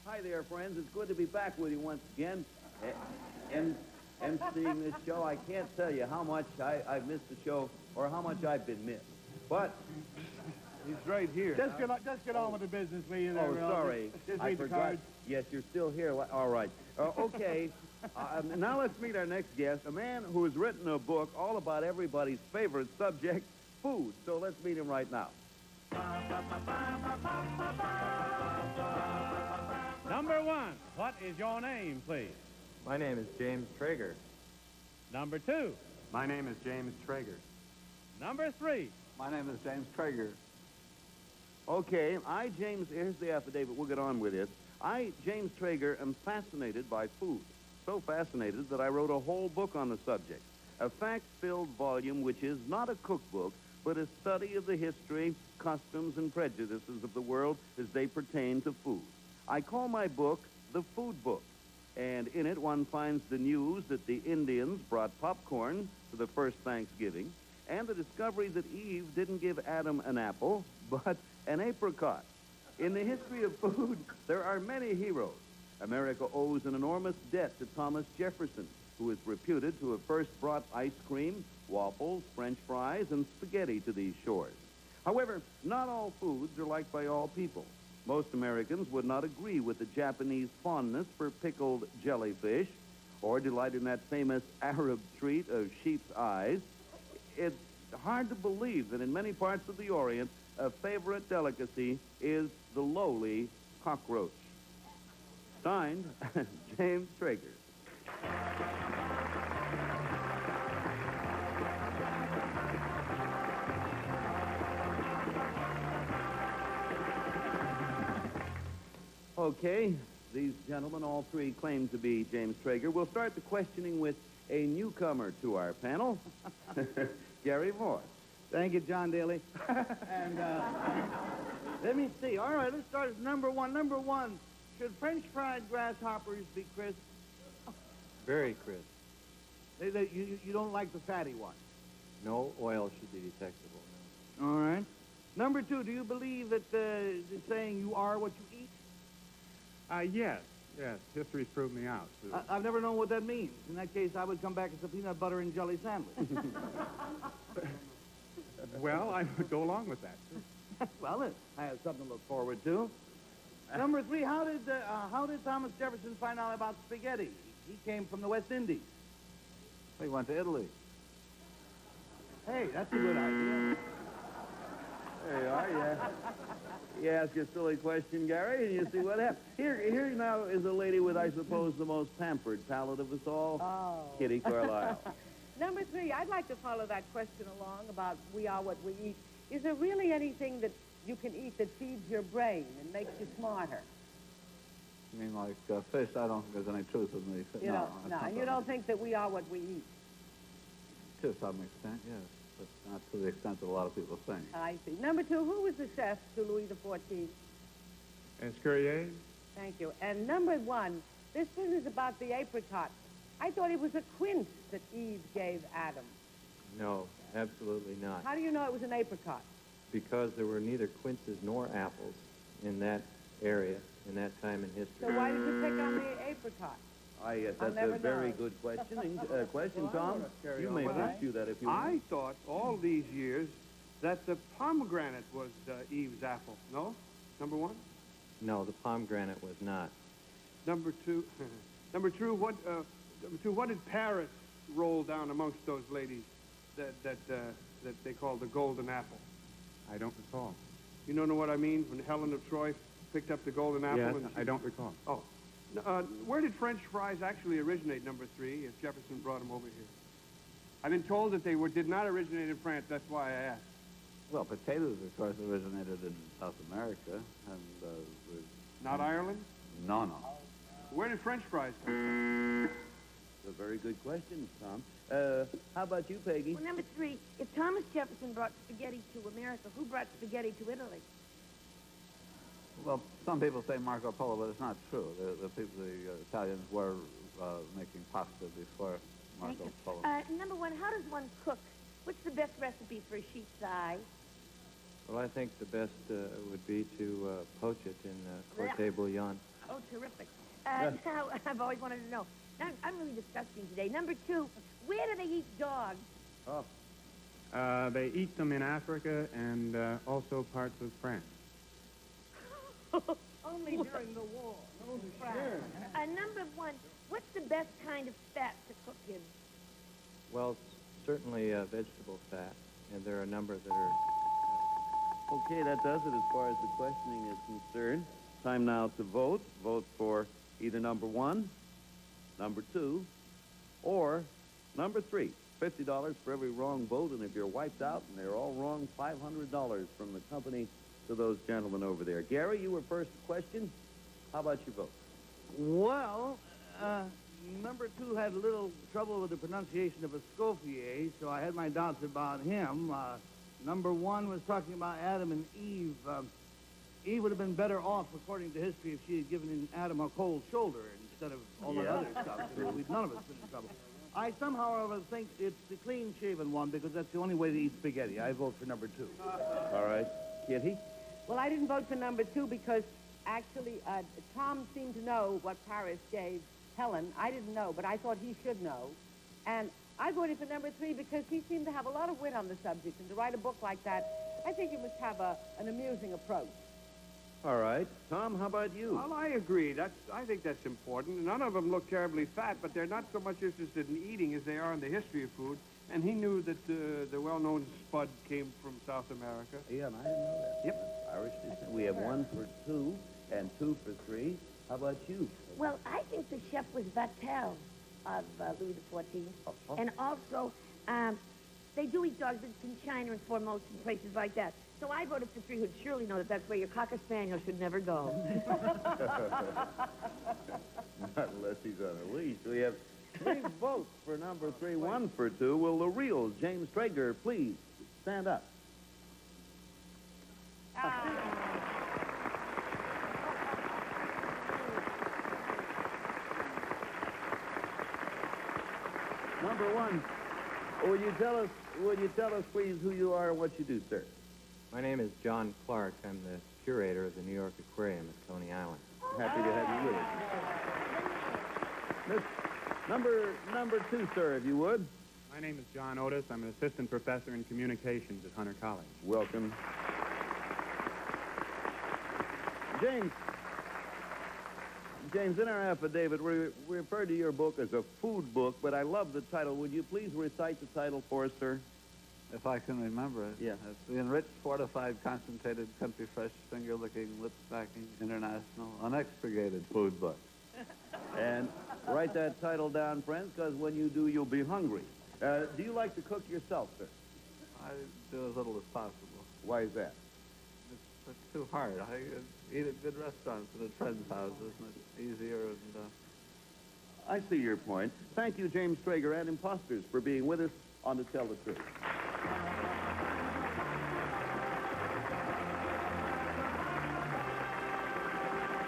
Hi there, friends. It's good to be back with you once again. And emceeing this show, I can't tell you how much I've missed the show or how much I've been missed. But he's right here. Just get on with the business, will you? Oh, sorry. Just I read the forgot. cards. Yes, you're still here. All right. Okay. Now let's meet our next guest, a man who has written a book all about everybody's favorite subject, food. So let's meet him right now. Number one, what is your name, please? My name is James Traeger. Number two. My name is James Traeger. Number three. My name is James Traeger. Okay, James, here's the affidavit. We'll get on with it. James Traeger, am fascinated by food. So fascinated that I wrote a whole book on the subject. A fact-filled volume which is not a cookbook, but a study of the history, customs, and prejudices of the world as they pertain to food. I call my book The Food Book. And in it, one finds the news that the Indians brought popcorn for the first Thanksgiving, and the discovery that Eve didn't give Adam an apple, but an apricot. In the history of food, there are many heroes. America owes an enormous debt to Thomas Jefferson, who is reputed to have first brought ice cream, waffles, French fries, and spaghetti to these shores. However, not all foods are liked by all people. Most Americans would not agree with the Japanese fondness for pickled jellyfish or delight in that famous Arab treat of sheep's eyes. It's hard to believe that in many parts of the Orient, a favorite delicacy is the lowly cockroach. Signed, James Traeger. Okay, these gentlemen, all three, claim to be James Traeger. We'll start the questioning with a newcomer to our panel, Garry Moore. Thank you, John Daly. And let me see. All right, let's start with number one. Number one, should French fried grasshoppers be crisp? Very crisp. You don't like the fatty ones? No oil should be detectable. All right. Number two, do you believe that the saying you are what you eat? Yes. History's proved me out. I've never known what that means. In that case, I would come back as a peanut butter and jelly sandwich. Well, I would go along with that. Well, I have something to look forward to. Number three, how did Thomas Jefferson find out about spaghetti? He came from the West Indies. We went to Italy. Hey, that's a good idea. There you are, yeah. You ask a silly question, Garry, and you see what happens. Here now is a lady with, I suppose, the most pampered palate of us all, Kitty Carlisle. Number three, I'd like to follow that question along about we are what we eat. Is there really anything that you can eat that feeds your brain and makes you smarter? You mean like fish? I don't think there's any truth in the fish. No, you don't think that we are what we eat? To some extent, yes. But not to the extent that a lot of people think. I see. Number two, who was the chef to Louis XIV? Escurier? Thank you. And number one, this business about the apricot. I thought it was a quince that Eve gave Adam. No, absolutely not. How do you know it was an apricot? Because there were neither quinces nor apples in that area in that time in history. So why did you pick on the apricot? Yes, I'll that's never a very know. good question, Tom. You may pursue that if you want. I thought all these years that the pomegranate was Eve's apple. No? Number one? No, the pomegranate was not. Number two, what did Paris roll down amongst those ladies that they called the golden apple? I don't recall. You don't know what I mean? When Helen of Troy picked up the golden apple? Yes, and I don't recall. Oh. Where did French fries actually originate, number three, if Jefferson brought them over here? I've been told that they did not originate in France. That's why I asked. Well, potatoes, of course, originated in South America, and Not Ireland? No. Where did French fries come from? It's a very good question, Tom. How about you, Peggy? Well, number three, if Thomas Jefferson brought spaghetti to America, who brought spaghetti to Italy? Well, some people say Marco Polo, but it's not true. The Italians were making pasta before Marco Polo. Number one, how does one cook? What's the best recipe for a sheep's eye? Well, I think the best would be to poach it in Corte bouillon. Oh, terrific. Now, I've always wanted to know. Now, I'm really disgusting today. Number 2, where do they eat dogs? Oh, They eat them in Africa and also parts of France. Only during the war. No, sure. Number 1, what's the best kind of fat to cook in? Well, certainly vegetable fat, and there are a number that are... okay, that does it as far as the questioning is concerned. Time now to vote. Vote for either number 1, number 2, or number 3. $50 for every wrong vote, and if you're wiped out and they're all wrong, $500 from the company to those gentlemen over there. Gary, you were first to question. How about your vote? Well, number 2 had a little trouble with the pronunciation of Escoffier, so I had my doubts about him. Number 1 was talking about Adam and Eve. Eve would have been better off, according to history, if she had given Adam a cold shoulder instead of all that other stuff. None of us been in trouble. I somehow or other think it's the clean-shaven one because that's the only way to eat spaghetti. I vote for number 2. All right. Kitty? Well, I didn't vote for number 2 because actually Tom seemed to know what Paris gave Helen. I didn't know, but I thought he should know. And I voted for number 3 because he seemed to have a lot of wit on the subject. And to write a book like that, I think you must have an amusing approach. All right. Tom, how about you? Well, I agree. I think that's important. None of them look terribly fat, but they're not so much interested in eating as they are in the history of food. And he knew that the well-known spud came from South America. Yeah, and I didn't know that. Yep. Irish descent. We have 1 for 2 and 2 for 3. How about you? Well, I think the chef was Vatel of Louis XIV. And also, they do eat dogs in China and Formosa and places like that. So I voted for 3 who'd surely know that that's where your Cocker Spaniel should never go. Not unless he's on a leash. We have 3 votes for number 3, 1 for 2. Will the real James Traeger please stand up? Number 1, would you tell us please who you are and what you do, sir? My name is John Clark. I'm the curator of the New York Aquarium at Coney Island. Happy to have you with us. Number 2, sir, if you would. My name is John Otis. I'm an assistant professor in communications at Hunter College. Welcome. James, in our affidavit, we referred to your book as a food book, but I love the title. Would you please recite the title for us, sir? If I can remember it. Yeah. It's the enriched, fortified, concentrated, country fresh, finger-licking, lip-smacking, international, unexpurgated food book. And write that title down, friends, because when you do, you'll be hungry. Do you like to cook yourself, sir? I do as little as possible. Why is that? It's too hard. I eat at good restaurants and at friends' houses, and it's easier and... I see your point. Thank you, James Traeger and Imposters, for being with us on To Tell the Truth.